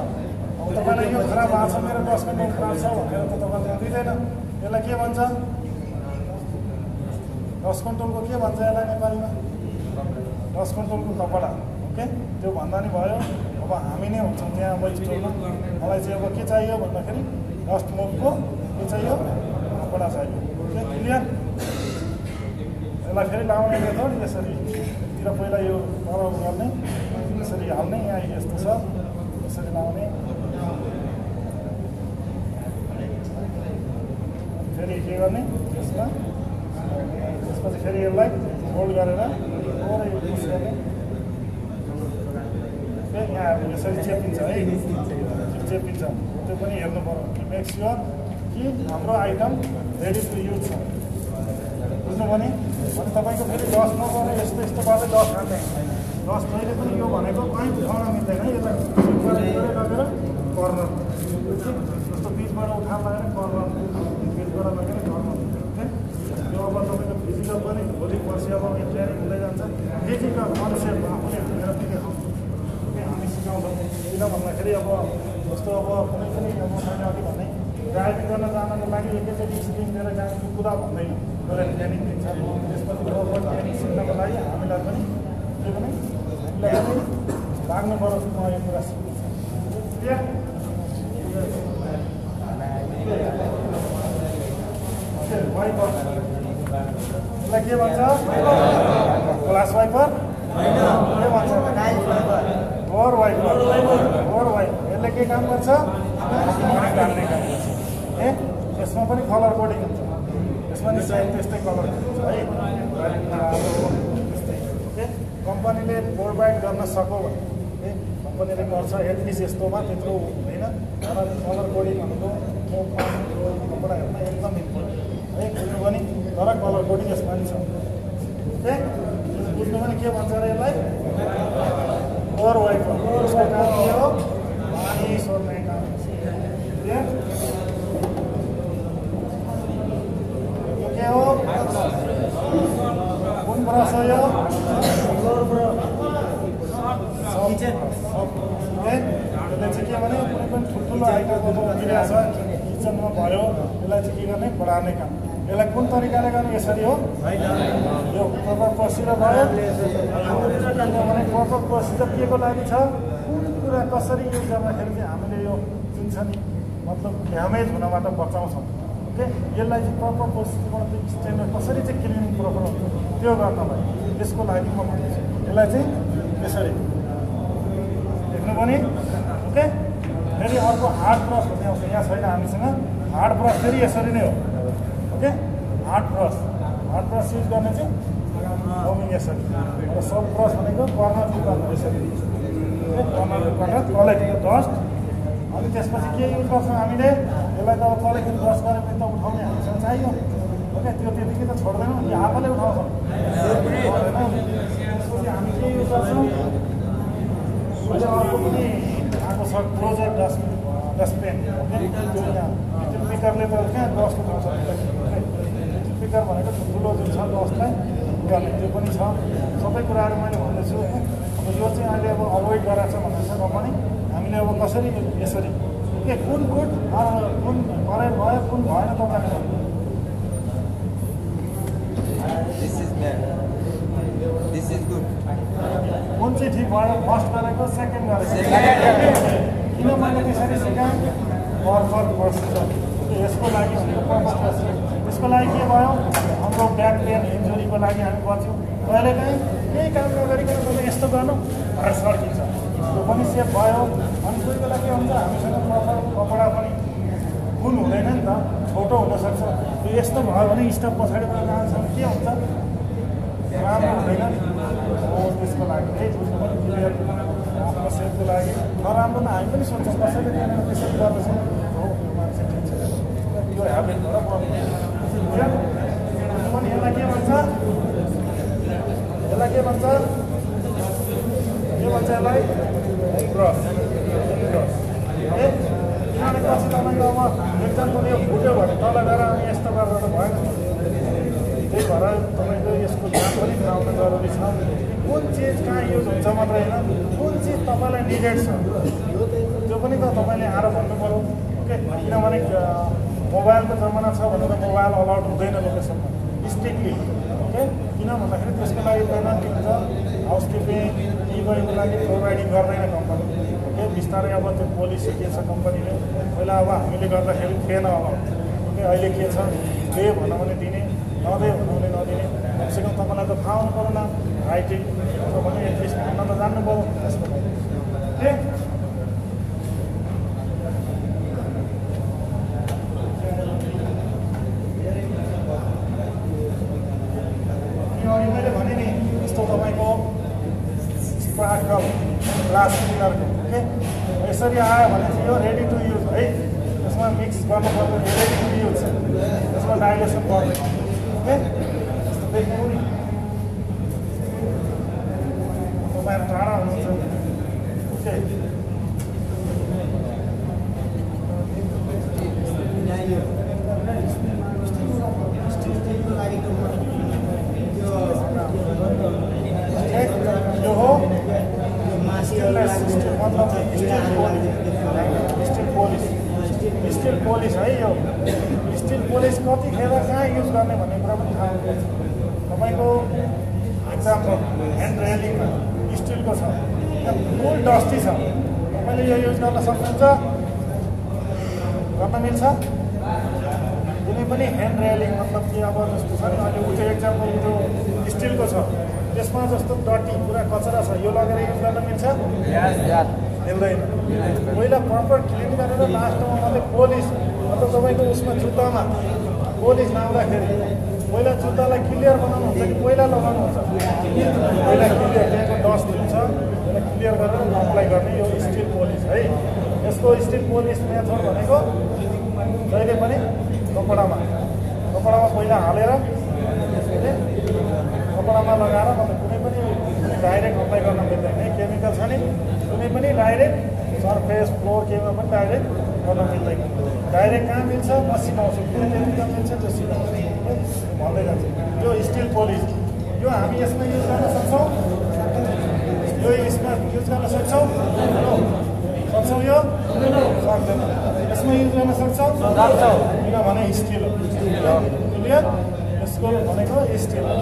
अब तपाईँलाई यो खराब भएको छ मेरो 10 कन्ट्रोल खराब छ भनेर त तपाईँले दिँदैन यसलाई के भन्छ 10 कन्ट्रोलको के भन्छ यसलाई नेपालीमा 10 कन्ट्रोलको कपडा ओके त्यो भन्दा नि भयो अब हामी नै हुन्छौँ त्यहाँ अब स्टोरमा मलाई चाहिँ अब के चाहियो भन्दाखेरि डस्ट मोपको के चाहियो कपडा चाहियो ओके क्लियर यसलाई फेरि लाउने मेथड यसरीतिर पहिला यो पर गर्ने यसरी हाल्ने यहाँ यस्तो छ यसरी लाउने फेरि के गर्ने यसमा त्यसपछि फेरि यसलाई होल्ड गरेर थोरै पुस गर्ने यहाँ यसरी चेपिन्छ है चेपिन्छ त्यो पनि हेर्नु पर्यो मेक स्योर कि हाम्रो आइटम रेडी टु युज छ बुझ्नुभयो नि अनि तपाईँको फेरि डस्ट नगर्ने यस्तो यस्तो गर्दै डस्ट हाल्ने डस्ट जहिले पनि यो भनेको कहीँ उठाउन मिल्दैन यसलाई लगेर कर्नर जस्तो बिचबाट उठान लगाएर कर्नर बिचबाट लगेर कर्नर यो अब तपाईँको फिजिकल पनि भोलि पर्सि अब ट्रेनिङ हुँदै जान्छ फिजिकल कन्सेप्ट आफूले हालेर पनि देखाउँछ हामी सिकाउँछौँ किन भन्दाखेरि अब जस्तो अब कुनै पनि अब मैले अघि भने ड्राइभिङ गर्न जानको लागि एकैचोटि स्क्रिन लिएर जानु कुदा भन्दैन एउटा ट्रेनिङ दिन्छ त्यसपछि लोकल ट्रेनिङ सिक्नको लागि हामीलाई पनि के भने हामीलाई पनि लाग्नु पर्यो म यो कुरा सिक्छु वाइपर यसलाई के भन्छ ग्लास वाइपर के भन्छ डोर वाइपर यसले के काम गर्छ टाल्ने काम गर्छ ए यसमा पनि कलर कोडिङ हुन्छ यसमा नि सेम त्यस्तै कलर हुन्छ है त्यस्तै ओके कम्पनीले प्रोभाइड गर्न सक्यो भने कम्पनीले गर्छ एटलिस्ट यस्तोमा त्यत्रो हुँदैन तर कलर कोडिङ भनेको कपडाहरूमा एकदम इम्पोर्टेन्ट है बुझ्नु पनि तर कलर कोडिङ यसमा नि छ ओके बुझ्नु पनि के भन्छ अरे यसलाई डोर वाइपर यसको काम के हो पानी सोर्ने काम के हो कुन ब्रस हो यो त्यसले चाहिँ के भने कुनै पनि ठुल्ठुलो आइटमको गिरा छ किचनमा भयो यसलाई चाहिँ के गर्ने बढार्ने काम यसलाई कुन तरिकाले गर्ने यसरी हो यो प्रपर प्रोसिजर भयो किनभने प्रपर प्रोसिजर के को लागि छ कुन कुरा कसरी युज गर्दाखेरि चाहिँ हामीले यो जुन छ नि मतलब ड्यामेज हुनबाट बचाउँछौँ ओके यसलाई चाहिँ प्रपर प्रोसिजरबाट स्ट्यान्डर्ड कसरी चाहिँ क्लिनिङ प्रपर हुन्छ त्यो गर्नलाई त्यसको लागि म भन्दैछु यसलाई चाहिँ यसरी देख्नु पनि ओके फेरि अर्को हार्ड ब्रस भन्ने आउँछ यहाँ छैन हामीसँग हार्ड ब्रस फेरि यसरी नै हो ओके हार्ड ब्रस युज गर्ने चाहिँ यसरी र सब ब्रस भनेको कर्नर गर्नु यसरी कर्नरबाट कलेक्ट डस्ट अनि त्यसपछि के युज गर्छौँ हामीले यसलाई त अब कलेक्सन ब्रस गरेर पनि त उठाउने हामीसँग चाहियो ओके त्यो त्यतिकै त छोड्दैनौँ कि आफैले उठाउँछौँ त्यसपछि हामी के युज गर्छौँ अर्को पनि आएको छ क्लोजर डस्टबिन ओके त्यो यहाँ पिकरले त कहाँ डस्ट उठाउँछ पिकर भनेको ठुलो जुन छ डस्टलाई गर्ने त्यो पनि छ सबै कुराहरू मैले भन्दैछु अब यो चाहिँ अहिले अब अभोइड गराएको छ भन्दैछ र पनि हामीले अब कसरी यसरी के कुन करेक्ट भयो कुन भएन तपाईँले कुन चाहिँ ठिक भयो फर्स्ट गरेको सेकेन्ड गरेको किन मैले त्यसरी सिकाएँ पर्पज प्रोसिजर यसको लागि भनेको पर्पज प्रोसिजर त्यसको लागि के भयो हाम्रो ब्याक पेन इन्जुरीको लागि हामी गर्छौँ कहिलेकाहीँ केही काम नगरिकन तपाईँ यस्तो गर्नु घर सर्किन्छ त्यो पनि सेफ भयो अनि कोही बेला के हुन्छ हामीसँग प्रपर कपडा पनि फुल हुँदैन नि त छोटो हुनसक्छ त्यो यस्तो भयो भने स्टप पछाडिबाट जान्छ के हुन्छ राम्रो हुँदैन हो त्यसको लागि है बुझ्नु पनि क्लियर आफ्नो सेफको लागि नराम्रो न हामी पनि सोच्छौँ कसैले त्यहाँनिर त्यसरी गर्दैछौँ हो मान्छे ठिक छ यो ह्याबिटबाट पनि यसलाई के भन्छ भन्छ यसलाई क्रस है किनभने पछि तपाईँको अब एक्जाम्पल यो फुट्यो भने तल गएर अनि यस्तो गरेर भएन त्यही भएर तपाईँको यसको ध्यान पनि गराउन जरुरी छ कुन चिज कहाँ युज हुन्छ मात्रै होइन कुन चिज तपाईँलाई निडेड छ त्यो पनि त तपाईँले आएर भन्नु पऱ्यो ओके किनभने मोबाइलको जमाना छ भने त मोबाइल अलाउड हुँदैन लोकेसनमा स्ट्रिक्टली ओके किन भन्दाखेरि त्यसको लागि पेनल्टी हुन्छ हाउसकिपिङ इभको लागि प्रोभाइडिङ गर्दैन कम्पनी ओके बिस्तारै अब त्यो पोलिसी के छ कम्पनीले पहिला अब हामीले गर्दाखेरि थिएन अलाउड ओके अहिले के छ दे भनौँ भने दिने नदे भनौँ भने नदिने कमसेकम तपाईँलाई त थाहा हुनु पऱ्यो न राइटिङ भने एटलिस्ट भन्न त जान्नु पऱ्यो त्यसको लागि ओके मैले भने नि यस्तो तपाईँको स्पार्कल ग्लास क्लिनरको ओके यसरी आयो भने चाहिँ यो रेडी टु युज है यसमा मिक्स गर्नुपर्ने रेडी टु युज छ यसमा डाइलेसन पर्दैन ओके यस्तो देख्नु नि तपाईँहरू टाढा हुनुहुन्छ ओके यो हो मतलब स्टिल पोलिस है यो स्टिल पोलिस कतिखेर कहाँ युज गर्ने भन्ने कुरा पनि थाहा हुनुपर्छ तपाईँको एक्जाम्पल ह्यान्ड रेलिङमा स्टिलको छ यहाँ फुल डस्टी छ तपाईँले यो युज गर्न सक्नुहुन्छ गर्न मिल्छ कुनै पनि ह्यान्ड रेलिङ मतलब कि अब जस्तो छ नि अहिले उठ्यो एक्जाम्पल उठ्यो स्टिलको छ त्यसमा जस्तो डटी पुरा कचरा छ यो लगेर युज गर्न मिल्छ मिल्दैन पहिला प्रपर क्लिन गरेर लास्टमा मात्रै पोलिस मतलब तपाईँको उसमा जुत्तामा पोलिस लाउँदाखेरि पहिला जुत्तालाई क्लियर बनाउनु हुन्छ कि पहिला लगाउनु हुन्छ पहिला क्लियर त्यहाँको डस्ट हुन्छ त्यसलाई क्लियर गरेर अप्लाई गर्ने यो स्टिल पोलिस है यसको स्टिल पोलिस मेथड भनेको जहिले पनि कपडामा पहिला हालेर कपडामा लगाएर मतलब कुनै पनि डाइरेक्ट अप्लाई गर्न मिल्दैन है केमिकल छ नि कुनै पनि डाइरेक्ट सर्फेस फ्लोर केमा पनि डाइरेक्ट गर्न मिल्दैन डाइरेक्ट कहाँ मिल्छ मसिनो आउँछ कुनै केमिकल मिल्छ त्यो सिधा भन्दै जान्छ यो स्टिल पोलिस यो हामी यसमा युज गर्न सक्छौँ यो यसमा युज गर्न सक्छौँ यो सक्दैन यसमा युज गर्न सक्छौँ किनभने स्टिल हो क्लियर यसको भनेको स्टिल हो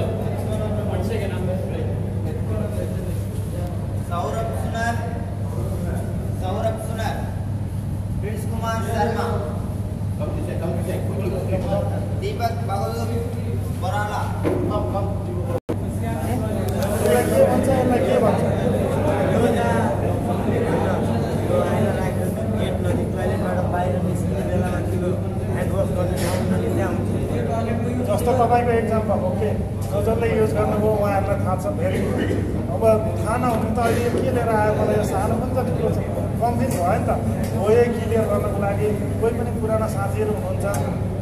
सौरभ सुनार प्रिंस कुमार शर्मा दीपक बहादुर बराला जस्तो तपाईँको एक्जाम्पल ओके जसले युज गर्नुभयो उहाँहरूलाई थाहा छ भेरी गुड अब थाहा नहुनु त अहिले के लिएर आयो मलाई यो सानो पनि त ठुलो छ कन्फ्युज भयो नि त हो यही क्लियर गर्नको लागि कोही पनि पुराना साथीहरू हुनुहुन्छ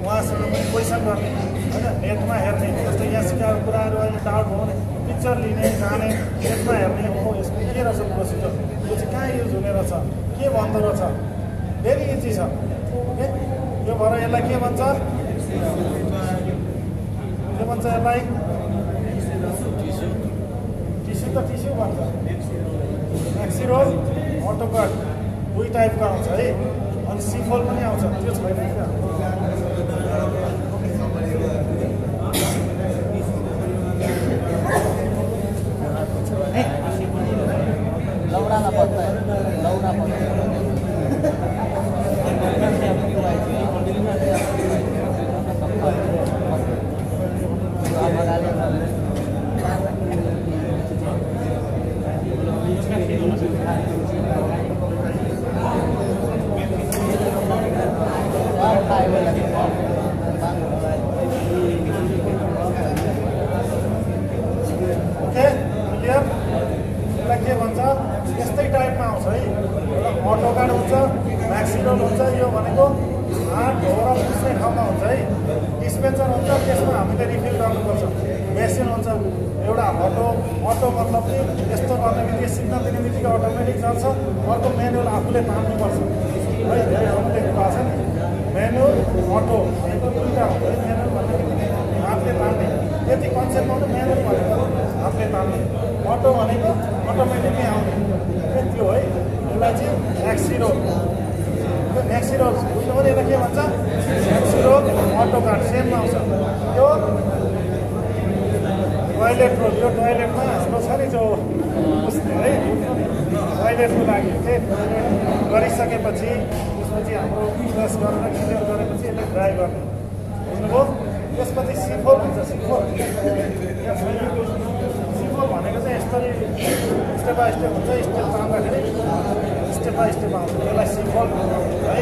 उहाँसँग पनि क्वेसन गर्ने होइन नेटमा हेर्ने जस्तो यहाँ सिकाएको कुराहरू अहिले डाउट भयो भने पिक्चर लिने जाने नेटमा हेर्ने हो यसको के रहेछ प्रोसिजर यो चाहिँ कहाँ युज हुने रहेछ के भन्दो रहेछ भेरी इजी छ ओके यो भएर यसलाई के भन्छ यसलाई टिस्यु त टिस्यु भन्छ एक्सिरोल अटोकट दुई टाइपको आउँछ है अनि सिफोल पनि आउँछ त्यो छैन क्या लौडाना पर्छ लौडा पर्छ के भन्छ यस्तै टाइपमा आउँछ है एउटा अटोकार्ड हुन्छ म्याक्सिरोल हुन्छ यो भनेको हात धोएर पुस्ने ठाउँमा हुन्छ है डिस्पेन्सर हुन्छ त्यसमा हामीले रिफिल गर्नुपर्छ मेसिन हुन्छ एउटा अटो मतलब कि यस्तो गर्ने बित्तिकै सिग्नल दिने बित्तिकै अटोमेटिक जान्छ अर्को म्यानुअल आफूले तान्नुपर्छ है धेरैहरू देख्नु भएको छ नि म्यानुअल अटो भनेको दुईवटा हुन्छ है म्यानुअल भन्ने बित्तिकै हातले तान्ने यति कन्सेप्टमा पनि म्यानुअल भनेको हातले तान्ने अटो भनेको अटोमेटिकली आउने त्यो है यसलाई चाहिँ एक्सिरोल एक्सिरोल बुझ्नु भने यसलाई के भन्छ एक्सिरोल अटो कार्ड सेममा आउँछ यो टोइलेट रोल यो टोइलेटमा हाम्रो छ नि जो बुझ्ने है टोइलेटको लागि चाहिँ गरिसकेपछि त्यसपछि हाम्रो फ्लस गरेर क्लियर गरेपछि यसले ड्राई गर्ने बुझ्नुभयो त्यसपछि सिफोल हुन्छ सिफोल भनेको चाहिँ यसरी स्टेप बाई स्टेप हुन्छ स्टेप तान्दाखेरि स्टेप बाई स्टेप आउँछ यसलाई सिफोल है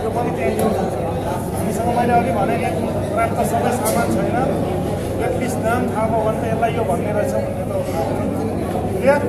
यो पनि त्यही युज हुन्छ हामीसँग मैले अघि भने प्राप्त सबै सामान छैन एटलिस्ट नाम थाहा भयो भने त यसलाई यो भन्ने रहेछ भन्ने त क्लियर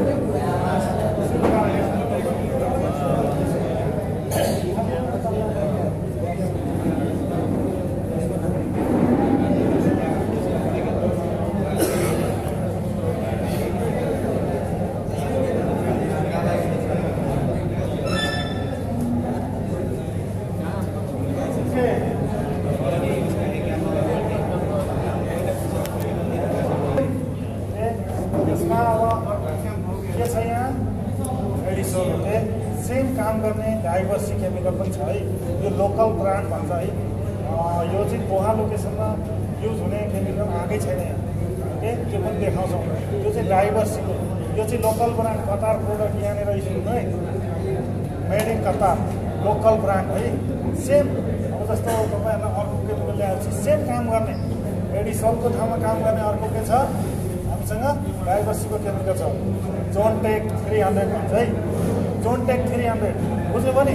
सेम काम गर्ने डाइभर्सी केमिकल पनि छ है यो लोकल ब्रान्ड भन्छ है यो चाहिँ दोहा लोकेसनमा युज हुने केमिकल आएकै छैन यहाँ ओके त्यो पनि देखाउँछौँ यो चाहिँ डाइभर्सीको यो चाहिँ लोकल ब्रान्ड कतार प्रोडक्ट यहाँनिर सुन्नु है made in Qatar local brand है सेम अब जस्तो तपाईँहरूलाई अर्को केमिकल ल्याएपछि सेम काम गर्ने मेडिसलको ठाउँमा काम गर्ने अर्को के छ हामीसँग डाइभर्सीको केमिकल छ जोनटेक 300 भन्छ है जोनटेक 300 बुझ्नु भयो नि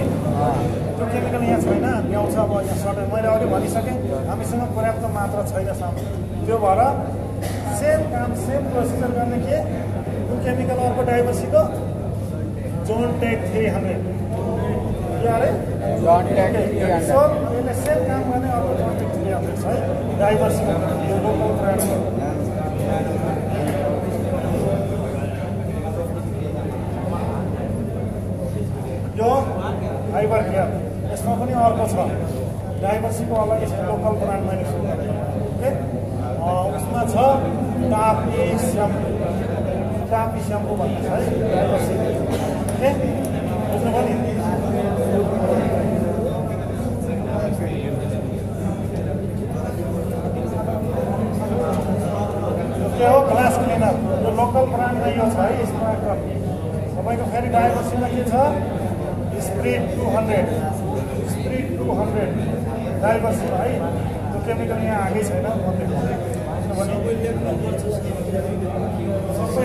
त्यो केमिकल यहाँ छैन ल्याउँछ अब यहाँ सर्टेज मैले अघि भनिसकेँ हामीसँग पर्याप्त मात्रा छैन सामान त्यो भएर सेम काम सेम प्रोसिजर गर्ने के त्यो केमिकल अर्को डाइभर्सीको जोनटेक 300 अरे यसले सेम काम गर्ने अर्को जोनटेक 300 छ है डाइभर्सीको यो लोकल ब्रान्डको यो फाइबर केयर यसमा पनि अर्को छ डाइभर्सीको अलग्गै छ लोकल ब्रान्ड मैले सुनेको ओके उसमा छ टापी स्याम्पू भन्ने छ है डाइभर्सी ओके बुझ्नुभयो नि के हो ग्लास क्लिनर यो लोकल ब्रान्डमा यो छ है स्मार्ट तपाईँको फेरि डाइभर्सीमा के छ स्प्रिट 200 डाइभर्सीमा है त्यो केमिकल यहाँ आएकै छैन सबै